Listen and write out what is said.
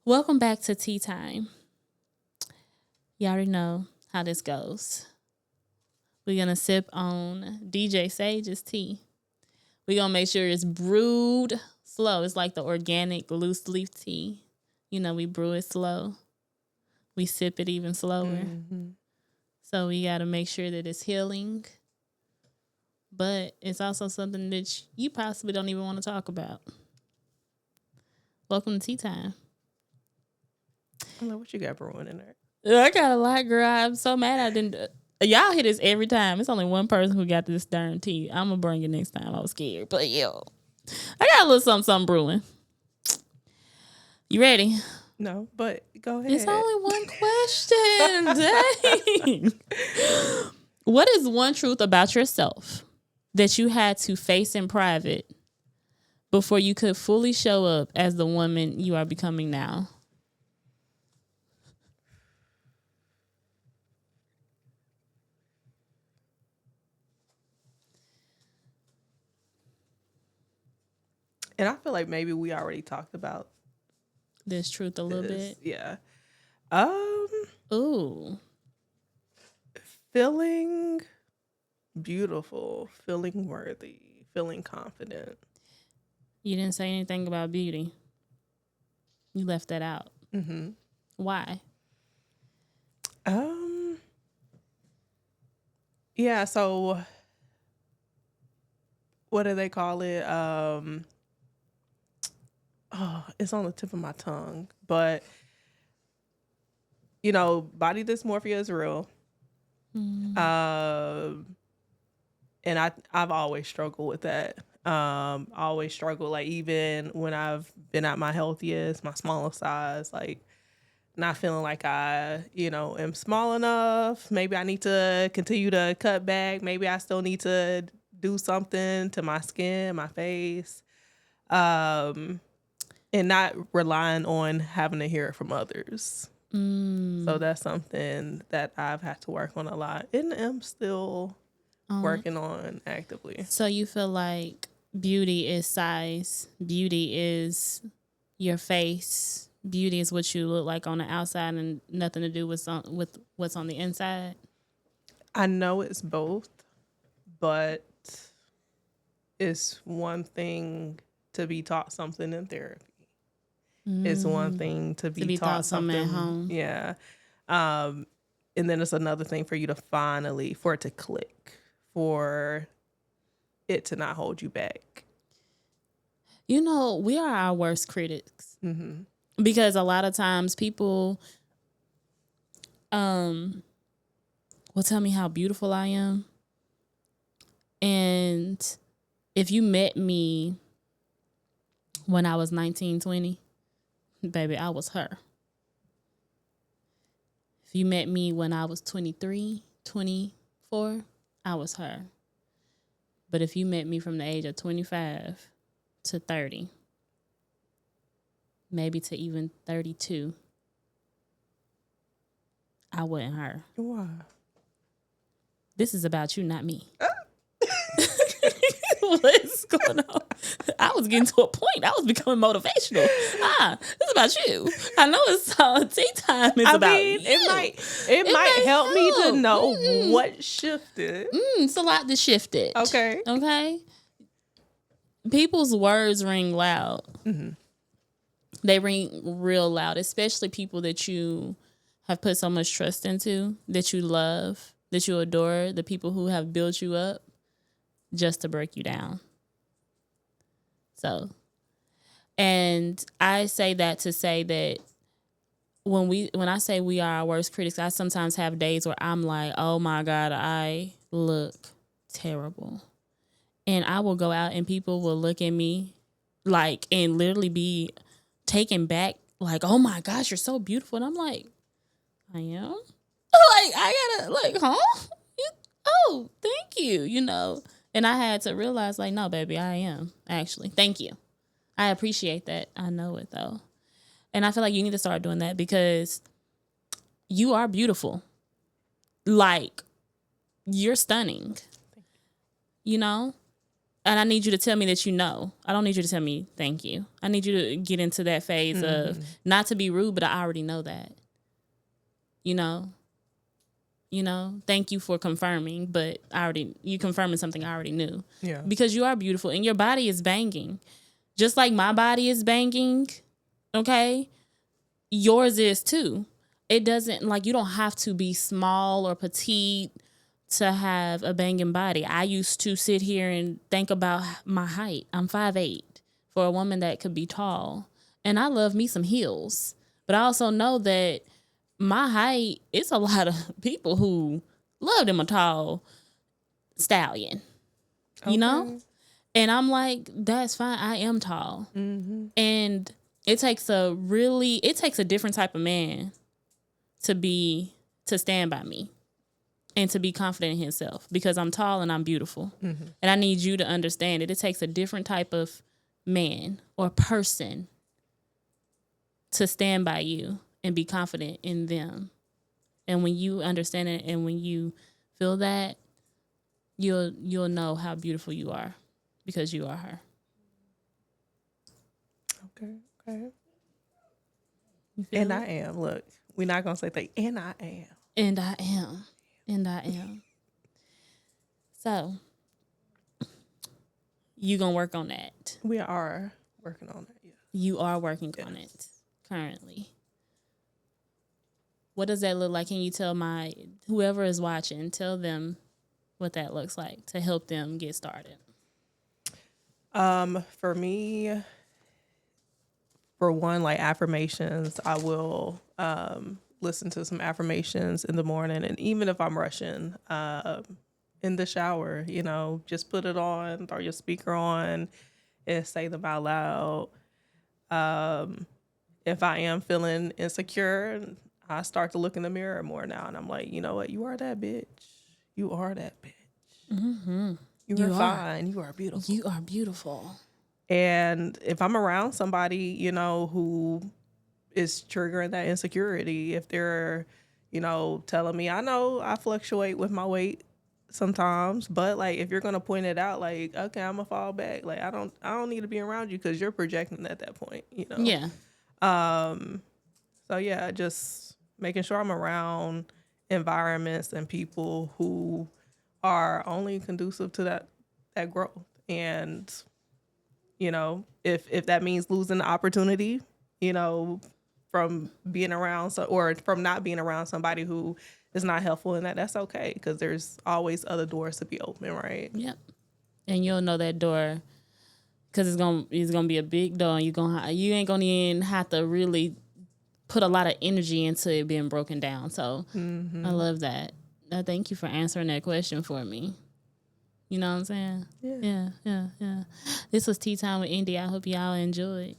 Welcome back to Tea Time. You already know how this goes. We're going to sip on DJ Sage's tea. We're going to make sure it's brewed slow. It's like the organic loose leaf tea. You know, we brew it slow. We sip it even slower. Mm-hmm. So we got to make sure that it's healing. But it's also something that you possibly don't even want to talk about. Welcome to Tea Time. I don't know what you got brewing in there. I got a lot, girl. I'm so mad I didn't. Y'all hear this every time. It's only one person who got this darn tea. I'm going to bring it next time. I was scared. But, yo, I got a little something brewing. You ready? No, but go ahead. It's only one question. Dang. What is one truth about yourself that you had to face in private before you could fully show up as the woman you are becoming now? And I feel like maybe we already talked about this truth a little bit. Yeah. Ooh. Feeling beautiful, feeling worthy, feeling confident. You didn't say anything about beauty. You left that out. Mm-hmm. Why? Yeah, so what do they call it? It's on the tip of my tongue. But, you know, body dysmorphia is real. Mm. And I've always struggled with that. Always struggled, like, even when I've been at my healthiest, my smallest size, like, not feeling like I, am small enough. Maybe I need to continue to cut back. Maybe I still need to do something to my skin, my face. And not relying on having to hear it from others. So that's something that I've had to work on a lot. And I'm still working on actively. So you feel like beauty is size. Beauty is your face. Beauty is what you look like on the outside and nothing to do with what's on the inside? I know it's both, but it's one thing to be taught something in therapy. It's one thing to be taught something at home. Yeah. And then it's another thing for you to for it to click, for it to not hold you back. You know, we are our worst critics. Mm-hmm. Because a lot of times people will tell me how beautiful I am. And if you met me when I was 19, 20, baby, I was her. If you met me when I was 23, 24, I was her. But if you met me from the age of 25 to 30, maybe to even 32, I wasn't her. Why? This is about you, not me. What's going on? I was getting to a point. I was becoming motivational. It's about you. I know it's tea time. It's about you. It might help me to know what shifted. It's a lot that shifted. Okay. People's words ring loud. Mm-hmm. They ring real loud, especially people that you have put so much trust into, that you love, that you adore, the people who have built you up just to break you down. So, and I say that to say that when I say we are our worst critics, I sometimes have days where I'm like, oh my God, I look terrible. And I will go out and people will look at me like, and literally be taken back, like, oh my gosh, you're so beautiful. And I'm like, I am? Like, I gotta, like, huh? Oh, thank you, And I had to realize, like, no, baby, I am, actually. Thank you. I appreciate that. I know it, though. And I feel like you need to start doing that because you are beautiful. Like, you're stunning. And I need you to tell me that you know. I don't need you to tell me thank you. I need you to get into that phase of not to be rude, but I already know that. You know, thank you for confirming, but you confirming something I already knew. Yeah. Because you are beautiful and your body is banging. Just like my body is banging, okay? Yours is too. It doesn't, like, you don't have to be small or petite to have a banging body. I used to sit here and think about my height. I'm 5'8" for a woman that could be tall. And I love me some heels. But I also know that my height, it's a lot of people who love them a tall stallion. You know? And I'm like, that's fine. I am tall. Mm-hmm. And it takes a different type of man to stand by me. And to be confident in himself because I'm tall and I'm beautiful. Mm-hmm. And I need you to understand it. It takes a different type of man or person to stand by you and be confident in them. And when you understand it and when you feel that, you'll know how beautiful you are because you are her. Okay. And I am. Look, we're not going to say that. And I am. And I am. And I am. So, you gonna work on that? We are working on it. Yeah. You are working on it currently. What does that look like? Can you tell whoever is watching, tell them what that looks like to help them get started? For me, for one, like affirmations, I will listen to some affirmations in the morning, and even if I'm rushing, in the shower, just put it on, throw your speaker on, and say them out loud. If I am feeling insecure, I start to look in the mirror more now, and I'm like, you know what? You are that bitch. You are that bitch. Mm-hmm. You are fine. You are beautiful. You are beautiful. And if I'm around somebody, who is triggering that insecurity, if they're, telling me, I know I fluctuate with my weight sometimes, but like if you're gonna point it out, like, okay, I'm gonna fall back. Like I don't need to be around you because you're projecting at that point, Yeah. So yeah, just making sure I'm around environments and people who are only conducive to that growth. And if that means losing the opportunity, from being around or from not being around somebody who is not helpful in that's okay, because there's always other doors to be open, right? Yep. And you'll know that door because it's gonna be a big door, and you ain't gonna even have to really put a lot of energy into it being broken down. So I love that. Thank you for answering that question for me. You know what I'm saying? Yeah. Yeah. This was Tea Time with Indy. I hope y'all enjoyed.